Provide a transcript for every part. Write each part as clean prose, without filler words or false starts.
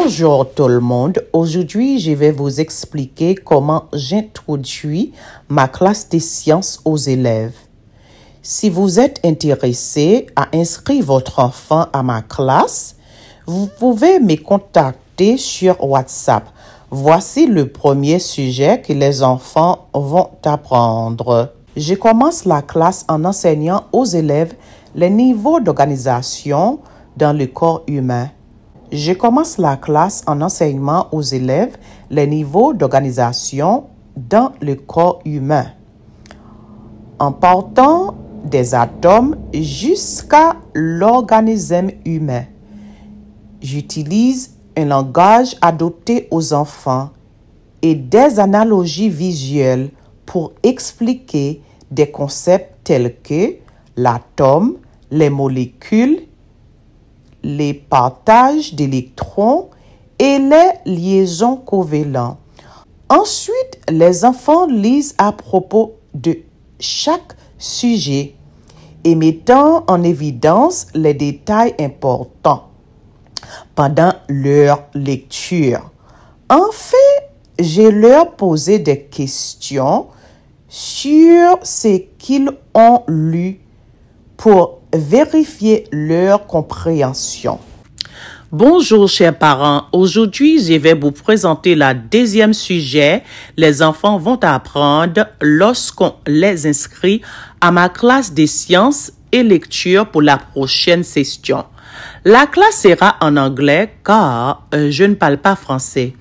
Bonjour tout le monde. Aujourd'hui, je vais vous expliquer comment j'introduis ma classe des sciences aux élèves. Si vous êtes intéressé à inscrire votre enfant à ma classe, vous pouvez me contacter sur WhatsApp. Voici le premier sujet que les enfants vont apprendre. Je commence la classe en enseignant aux élèves les niveaux d'organisation dans le corps humain. Je commence la classe en enseignement aux élèves les niveaux d'organisation dans le corps humain, en partant des atomes jusqu'à l'organisme humain. J'utilise un langage adapté aux enfants et des analogies visuelles pour expliquer des concepts tels que l'atome, les molécules, les partages d'électrons et les liaisons covalentes. Ensuite, les enfants lisent à propos de chaque sujet et mettant en évidence les détails importants pendant leur lecture. Enfin, je leur posé des questions sur ce qu'ils ont lu pour vérifier leur compréhension. Bonjour chers parents, aujourd'hui je vais vous présenter le deuxième sujet. Les enfants vont apprendre lorsqu'on les inscrit à ma classe des sciences et lecture pour la prochaine session. La classe sera en anglais car je ne parle pas français.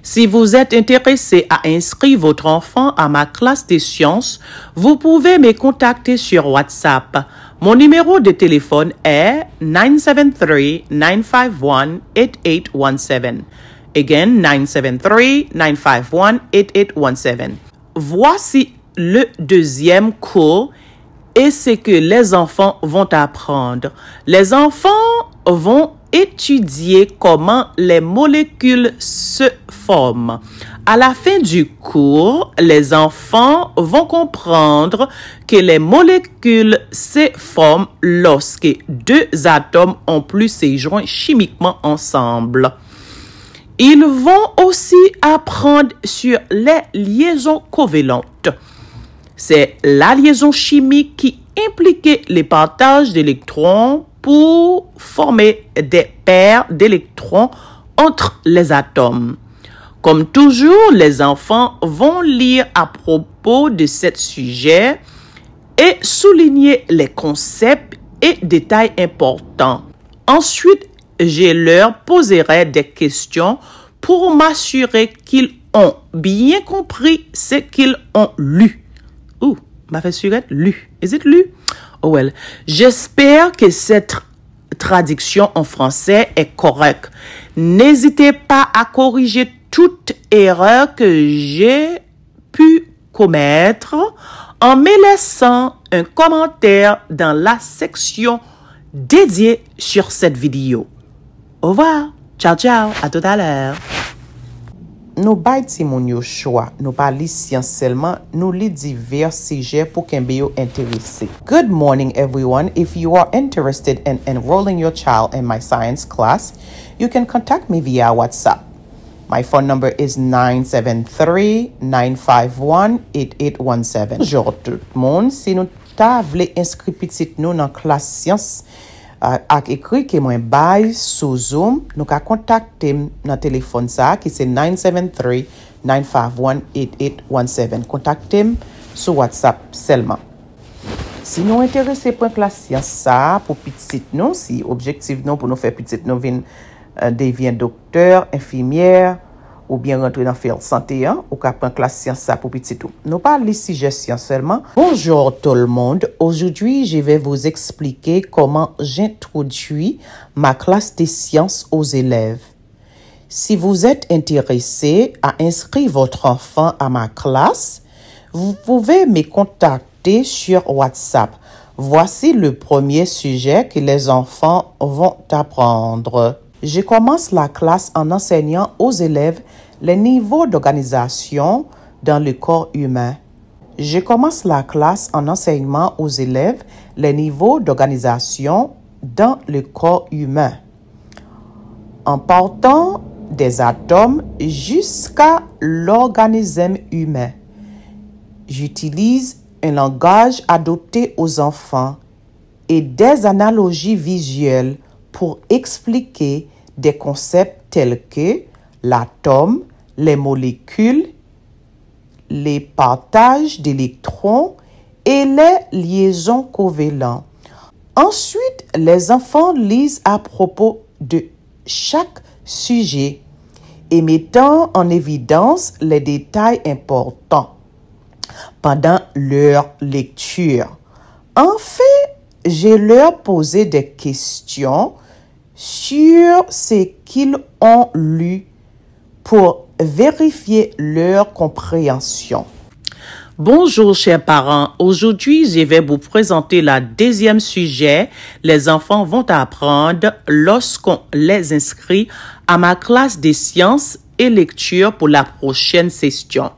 Si vous êtes intéressé à inscrire votre enfant à ma classe des sciences, vous pouvez me contacter sur WhatsApp. Mon numéro de téléphone est 973-951-8817. Again, 973-951-8817. Voici le deuxième cours et ce que les enfants vont apprendre. Les enfants vont étudier comment les molécules se forment. À la fin du cours, les enfants vont comprendre que les molécules se forment lorsque deux atomes ont pu se joindre chimiquement ensemble. Ils vont aussi apprendre sur les liaisons covalentes. C'est la liaison chimique qui impliquait les partages d'électrons pour former des paires d'électrons entre les atomes. Comme toujours, les enfants vont lire à propos de ce sujet et souligner les concepts et détails importants. Ensuite, je leur poserai des questions pour m'assurer qu'ils ont bien compris ce qu'ils ont lu. Ouh, ma fait surette, lu. Is it lu? Oh well. J'espère que cette traduction en français est correcte. N'hésitez pas à corriger toute erreur que j'ai pu commettre en me laissant un commentaire dans la section dédiée sur cette vidéo. Au revoir. Ciao, ciao. À tout à l'heure. Nous bâtissons yo choix, nous pas li science seulement, nous li divers sujets pour qu'un bio intéressé. Good morning everyone. If you are interested in enrolling your child in my science class, you can contact me via WhatsApp. My phone number is 973-951-8817. Bonjour tout le monde. Si nous ta vle inscrit petit nous dans classe science ak écrit que moi bail sous Zoom, nous ka contacter dans téléphone ça qui c'est 973-951-8817. Contactez sur WhatsApp seulement. Si nous intéressés pour classe science ça pour petit nous, si objectif nous pour nous faire petit nous devient docteur, infirmière ou bien rentrer dans field santé ou qu'à prendre classe science ça pour petit tout. Nous parlons ici gestion seulement. Bonjour tout le monde. Aujourd'hui, je vais vous expliquer comment j'introduis ma classe des sciences aux élèves. Si vous êtes intéressé à inscrire votre enfant à ma classe, vous pouvez me contacter sur WhatsApp. Voici le premier sujet que les enfants vont apprendre. Je commence la classe en enseignant aux élèves les niveaux d'organisation dans le corps humain. Je commence la classe en enseignement aux élèves les niveaux d'organisation dans le corps humain, en partant des atomes jusqu'à l'organisme humain. J'utilise un langage adopté aux enfants et des analogies visuelles pour expliquer des concepts tels que l'atome, les molécules, les partages d'électrons et les liaisons covalentes. Ensuite, les enfants lisent à propos de chaque sujet et mettant en évidence les détails importants pendant leur lecture. Enfin, je leur posé des questions sur ce qu'ils ont lu pour vérifier leur compréhension. Bonjour chers parents, aujourd'hui je vais vous présenter le deuxième sujet. Les enfants vont apprendre lorsqu'on les inscrit à ma classe de sciences et lecture pour la prochaine session.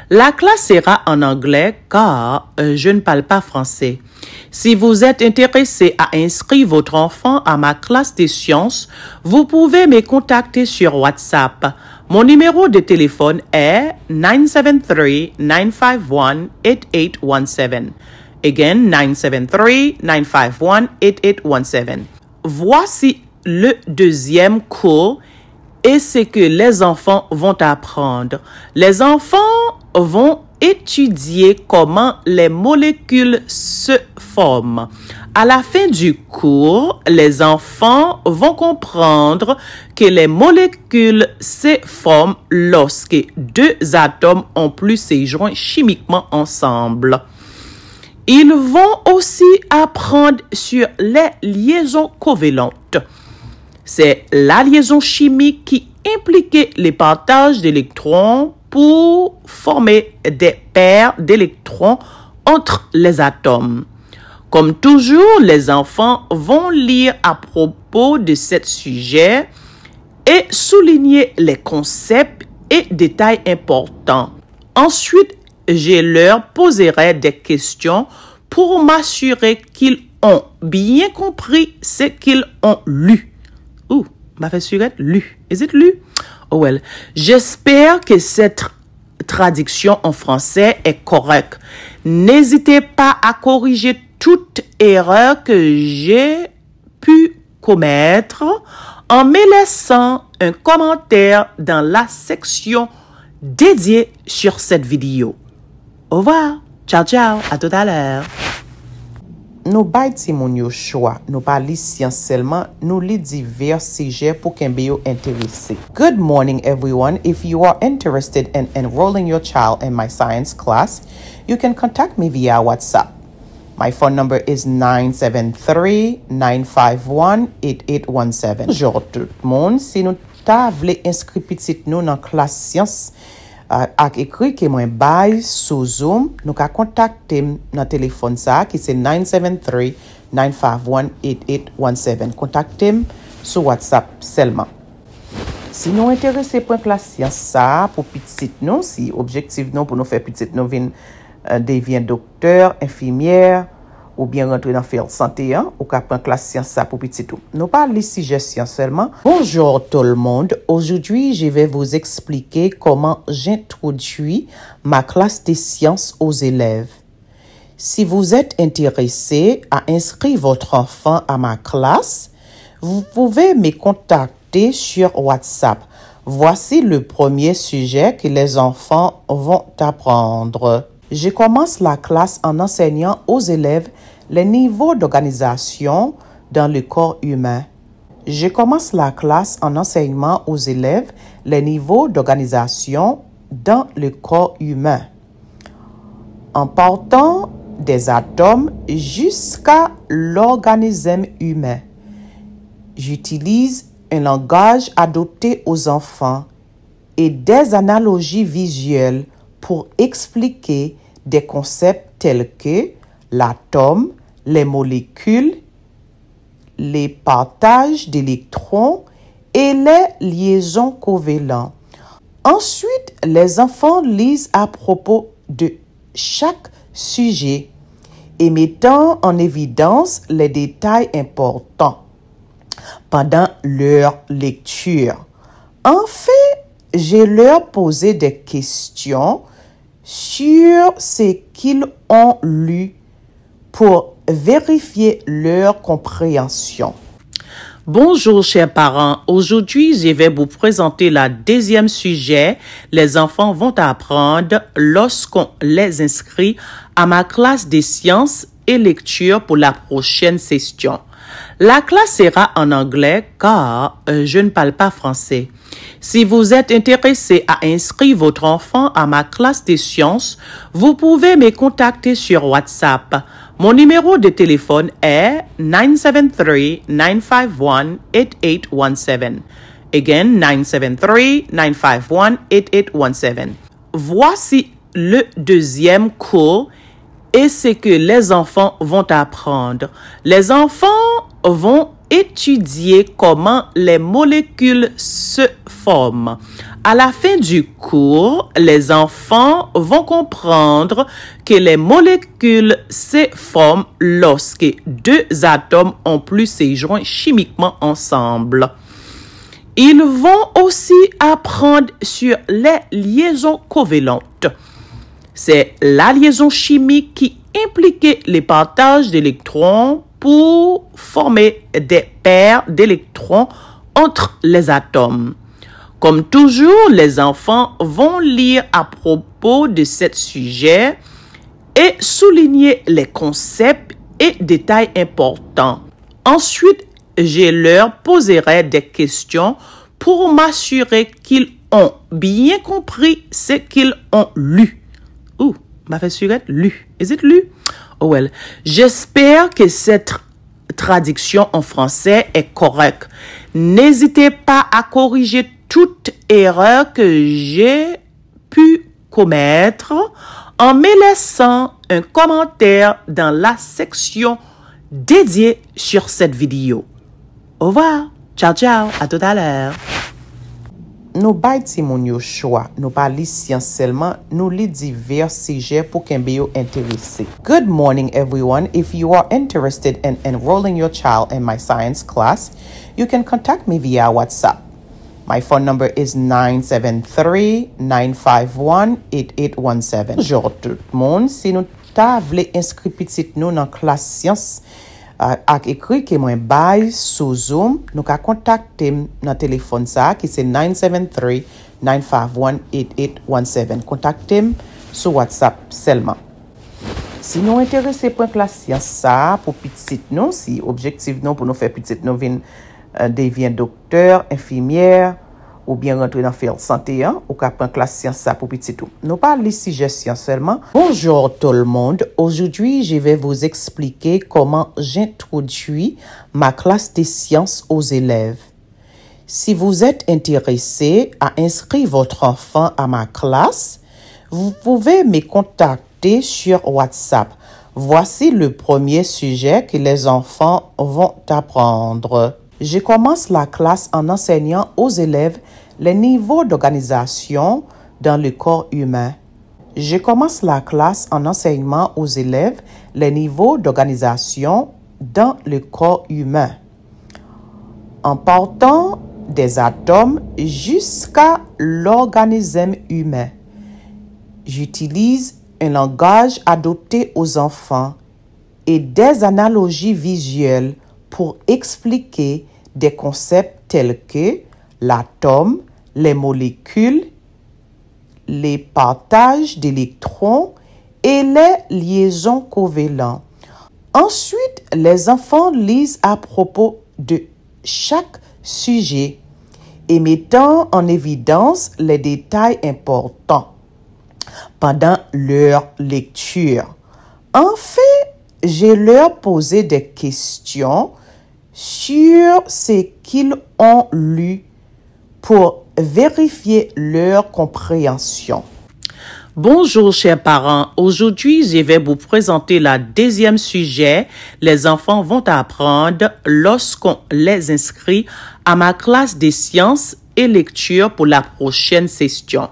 La classe sera en anglais car je ne parle pas français. Si vous êtes intéressé à inscrire votre enfant à ma classe de sciences, vous pouvez me contacter sur WhatsApp. Mon numéro de téléphone est 973-951-8817. Again, 973-951-8817. Voici le deuxième cours et ce que les enfants vont apprendre. Les enfants vont étudier comment les molécules se forment. À la fin du cours, les enfants vont comprendre que les molécules se forment lorsque deux atomes ont pu se joindre chimiquement ensemble. Ils vont aussi apprendre sur les liaisons covalentes. C'est la liaison chimique qui impliquait les partages d'électrons pour former des paires d'électrons entre les atomes. Comme toujours, les enfants vont lire à propos de ce sujet et souligner les concepts et détails importants. Ensuite, je leur poserai des questions pour m'assurer qu'ils ont bien compris ce qu'ils ont lu. Ouh, ma fait surette, lu. Is it lu? Oh well. J'espère que cette traduction en français est correcte. N'hésitez pas à corriger toute erreur que j'ai pu commettre en me laissant un commentaire dans la section dédiée sur cette vidéo. Au revoir. Ciao, ciao. À tout à l'heure. Nous bay ti moun yo choix, nous pas li science seulement, nous li divers sujets pour qu'un yo intéressé. Good morning everyone. If you are interested in enrolling your child in my science class, you can contact me via WhatsApp. My phone number is 973-951-8817. Bonjour tout le monde. Si nous ta vle inscrit petit nous dans classe science ak écrit que moi bay sous Zoom, nous ka contacter dans téléphone ça qui c'est 973-951-8817. Contactez sur WhatsApp seulement. Si nous intéressés pour classe science ça pour petit nous, si objectif nous pour nous faire petit nous devient docteur, infirmière ou bien rentrer dans field santé ou qu'à prendre classe science ça pour petit tout. Nous parlons ici gestion seulement. Bonjour tout le monde. Aujourd'hui, je vais vous expliquer comment j'introduis ma classe de sciences aux élèves. Si vous êtes intéressé à inscrire votre enfant à ma classe, vous pouvez me contacter sur WhatsApp. Voici le premier sujet que les enfants vont apprendre. Je commence la classe en enseignant aux élèves les niveaux d'organisation dans le corps humain. Je commence la classe en enseignement aux élèves les niveaux d'organisation dans le corps humain. En partant des atomes jusqu'à l'organisme humain. J'utilise un langage adopté aux enfants et des analogies visuelles pour expliquer des concepts tels que l'atome, les molécules, les partages d'électrons et les liaisons covalentes. Ensuite, les enfants lisent à propos de chaque sujet et mettant en évidence les détails importants pendant leur lecture. En fait, je leur posé des questions sur ce qu'ils ont lu pour vérifier leur compréhension. Bonjour chers parents, aujourd'hui je vais vous présenter le deuxième sujet. Les enfants vont apprendre lorsqu'on les inscrit à ma classe de sciences et lecture pour la prochaine session. La classe sera en anglais car je ne parle pas français. Si vous êtes intéressé à inscrire votre enfant à ma classe de sciences, vous pouvez me contacter sur WhatsApp. Mon numéro de téléphone est 973-951-8817. Again, 973-951-8817. Voici le deuxième cours et ce que les enfants vont apprendre. Les enfants vont étudier comment les molécules se forment. À la fin du cours, les enfants vont comprendre que les molécules se forment lorsque deux atomes ont pu se joindre chimiquement ensemble. Ils vont aussi apprendre sur les liaisons covalentes. C'est la liaison chimique qui impliquait le partage d'électrons pour former des paires d'électrons entre les atomes. Comme toujours, les enfants vont lire à propos de ce sujet et souligner les concepts et détails importants. Ensuite, je leur poserai des questions pour m'assurer qu'ils ont bien compris ce qu'ils ont lu. Ouh, ma surette, lu. Is it lu? Oh well. J'espère que cette traduction en français est correcte. N'hésitez pas à corriger toute erreur que j'ai pu commettre en me laissant un commentaire dans la section dédiée sur cette vidéo. Au revoir. Ciao, ciao. À tout à l'heure. Nous bâtissons yo choix, nous pas li science seulement, nous li divers sujets pour qu'un bio intéressé. Good morning everyone. If you are interested in enrolling your child in my science class, you can contact me via WhatsApp. My phone number is 973-951-8817. Bonjour tout le monde. Si nous ta vle inscrit petit nous dans classe science ak écrit que moi bay sous Zoom, nous ka contacter dans téléphone ça qui c'est 973-951-8817. Contactez sur WhatsApp seulement. Si nous intéressés pour classe science ça pour petit nous, si objectif nous pour nous faire petit nous devient docteur, infirmière ou bien rentrer dans field santé ou qu'à prendre classe science ça pour petit tout. Nous parlons ici gestion seulement. Bonjour tout le monde. Aujourd'hui, je vais vous expliquer comment j'introduis ma classe de sciences aux élèves. Si vous êtes intéressé à inscrire votre enfant à ma classe, vous pouvez me contacter sur WhatsApp. Voici le premier sujet que les enfants vont apprendre. Je commence la classe en enseignant aux élèves les niveaux d'organisation dans le corps humain. Je commence la classe en enseignement aux élèves les niveaux d'organisation dans le corps humain. En partant des atomes jusqu'à l'organisme humain. J'utilise un langage adopté aux enfants et des analogies visuelles pour expliquer des concepts tels que l'atome, les molécules, les partages d'électrons et les liaisons covalentes. Ensuite, les enfants lisent à propos de chaque sujet et mettant en évidence les détails importants pendant leur lecture. En fait, je leur posé des questions sur ce qu'ils ont lu pour vérifier leur compréhension. Bonjour chers parents, aujourd'hui je vais vous présenter le deuxième sujet. Les enfants vont apprendre lorsqu'on les inscrit à ma classe de sciences et lecture pour la prochaine session.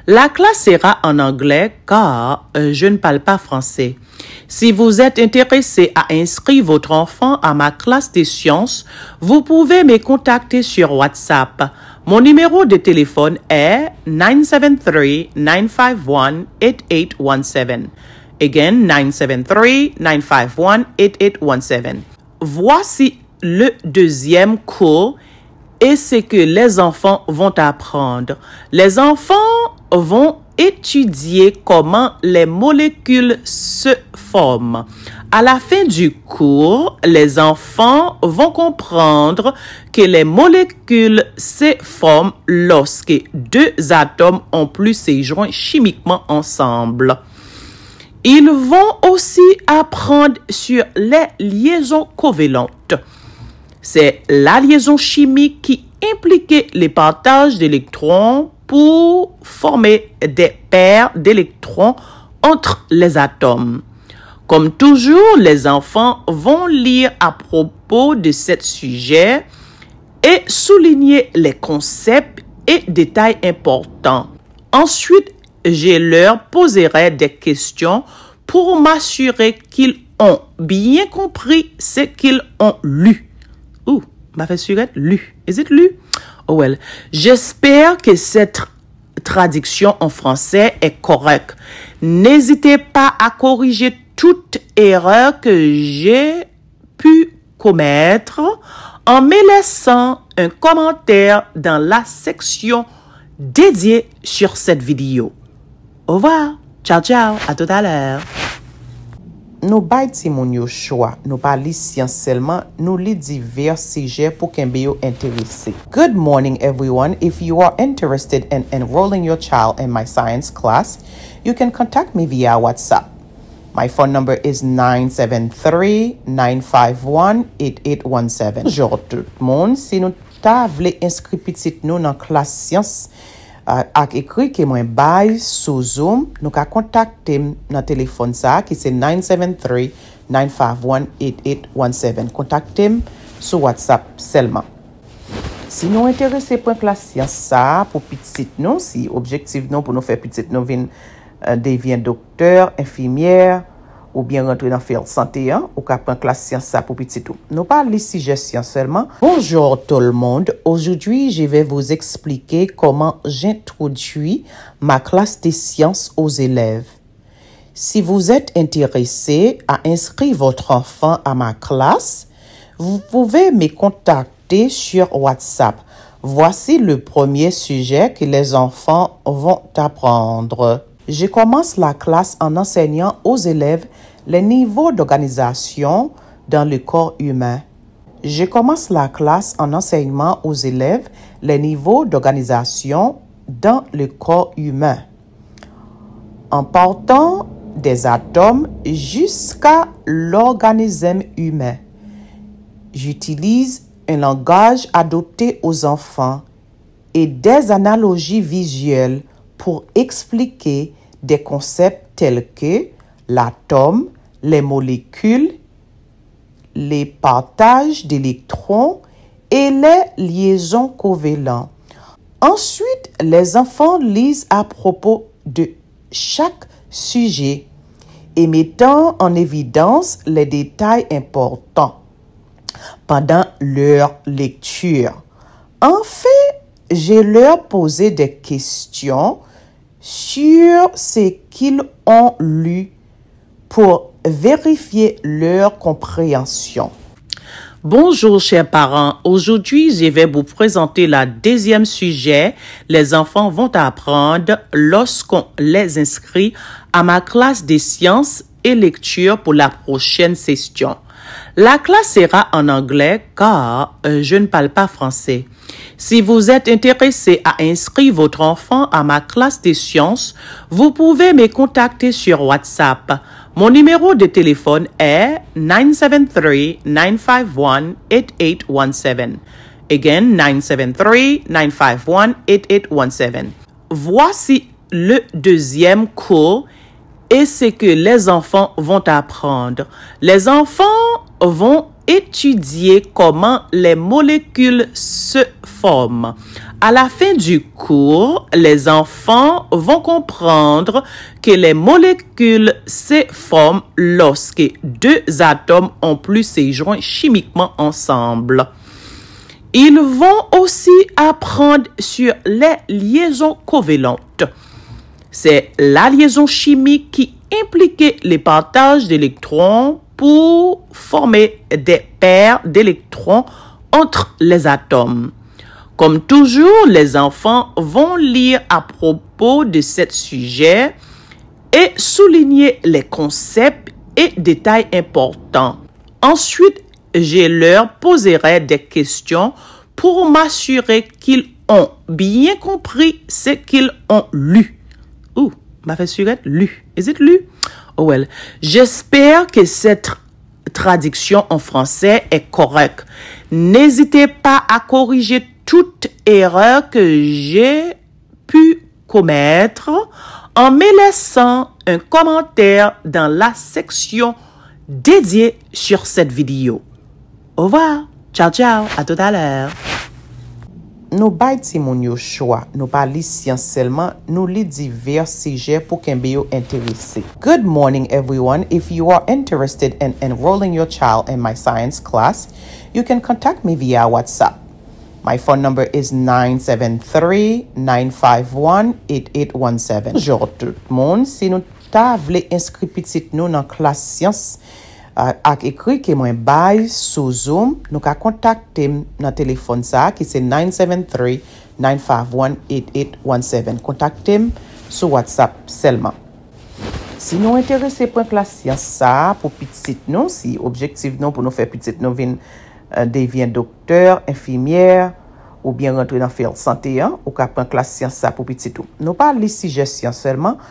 La classe sera en anglais car je ne parle pas français. Si vous êtes intéressé à inscrire votre enfant à ma classe de sciences, vous pouvez me contacter sur WhatsApp. Mon numéro de téléphone est 973-951-8817. Again, 973-951-8817. Voici le deuxième cours et ce que les enfants vont apprendre. Les enfants vont étudier comment les molécules se forment. À la fin du cours, les enfants vont comprendre que les molécules se forment lorsque deux atomes ont plus se joint chimiquement ensemble. Ils vont aussi apprendre sur les liaisons covalentes. C'est la liaison chimique qui impliquait les partages d'électrons pour former des paires d'électrons entre les atomes. Comme toujours, les enfants vont lire à propos de ce sujet et souligner les concepts et détails importants. Ensuite, je leur poserai des questions pour m'assurer qu'ils ont bien compris ce qu'ils ont lu. Ouh, ma fait surette, lu. Is it lu? Oh well. J'espère que cette traduction en français est correcte. N'hésitez pas à corriger toute erreur que j'ai pu commettre en me laissant un commentaire dans la section dédiée sur cette vidéo. Au revoir. Ciao, ciao. À tout à l'heure. Nous bay ti moun yo choix, nous pas li science seulement, nous li divers sujets pour qu'un yo intéressé. Good morning everyone. If you are interested in enrolling your child in my science class, you can contact me via WhatsApp. My phone number is 973-951-8817. Bonjour tout le monde. Si nous ta vle inscrit petit nous dans classe science ak écrit que moi bay sous Zoom, nous ka contacter dans téléphone ça qui c'est 973-951-8817. Contactez sur WhatsApp seulement. Si nous intéressés pour classe science ça pour petit nous, si objectif nous pour nous faire petit nous devient docteur, infirmière ou bien rentrer dans faire santé ou qu'à prendre classe science ça pour petit tout. Nous parlons ici gestion seulement. Bonjour tout le monde. Aujourd'hui, je vais vous expliquer comment j'introduis ma classe des sciences aux élèves. Si vous êtes intéressé à inscrire votre enfant à ma classe, vous pouvez me contacter sur WhatsApp. Voici le premier sujet que les enfants vont apprendre. Je commence la classe en enseignant aux élèves les niveaux d'organisation dans le corps humain. Je commence la classe en enseignement aux élèves les niveaux d'organisation dans le corps humain. En partant des atomes jusqu'à l'organisme humain. J'utilise un langage adopté aux enfants et des analogies visuelles pour expliquer des concepts tels que l'atome, les molécules, les partages d'électrons et les liaisons covalentes. Ensuite, les enfants lisent à propos de chaque sujet et mettant en évidence les détails importants pendant leur lecture. Enfin, je leur posé des questions sur ce qu'ils ont lu pour vérifier leur compréhension. Bonjour chers parents, aujourd'hui je vais vous présenter le deuxième sujet. Les enfants vont apprendre lorsqu'on les inscrit à ma classe des sciences et lecture pour la prochaine session. La classe sera en anglais car je ne parle pas français. Si vous êtes intéressé à inscrire votre enfant à ma classe des sciences, vous pouvez me contacter sur WhatsApp. Mon numéro de téléphone est 973-951-8817. Again, 973-951-8817. Voici le deuxième cours et ce que les enfants vont apprendre. Les enfants vont étudier comment les molécules se forment. À la fin du cours, les enfants vont comprendre que les molécules se forment lorsque deux atomes ont plus se joint chimiquement ensemble. Ils vont aussi apprendre sur les liaisons covalentes. C'est la liaison chimique qui impliquait les partages d'électrons pour former des paires d'électrons entre les atomes. Comme toujours, les enfants vont lire à propos de ce sujet et souligner les concepts et détails importants. Ensuite, je leur poserai des questions pour m'assurer qu'ils ont bien compris ce qu'ils ont lu. Ouh, m'a fait surette, lu. Is it lu? Oh well. J'espère que cette traduction en français est correcte. N'hésitez pas à corriger toute erreur que j'ai pu commettre en me laissant un commentaire dans la section dédiée sur cette vidéo. Au revoir. Ciao, ciao. À tout à l'heure. Nous bay ti moun yo choix, nous pas li science seulement, nous li divers sujets pour kembe yo intéressé. Good morning everyone. If you are interested in enrolling your child in my science class, you can contact me via WhatsApp. My phone number is 973-951-8817. Bonjour tout le monde. Si nous ta vle inscrit petit nous dans classe science ak écrit que moi bay sous Zoom, nous ka contacter dans téléphone ça qui c'est 973-951-8817. Contactez sur WhatsApp seulement. Si nous intéressés pour classe science ça pour petit nous, si objectif nous pour nous faire petit nous devient docteur, infirmière ou bien rentrer dans faire santé ou ka prendre classe science ça pour petit tout. Nous pas les sujets science seulement,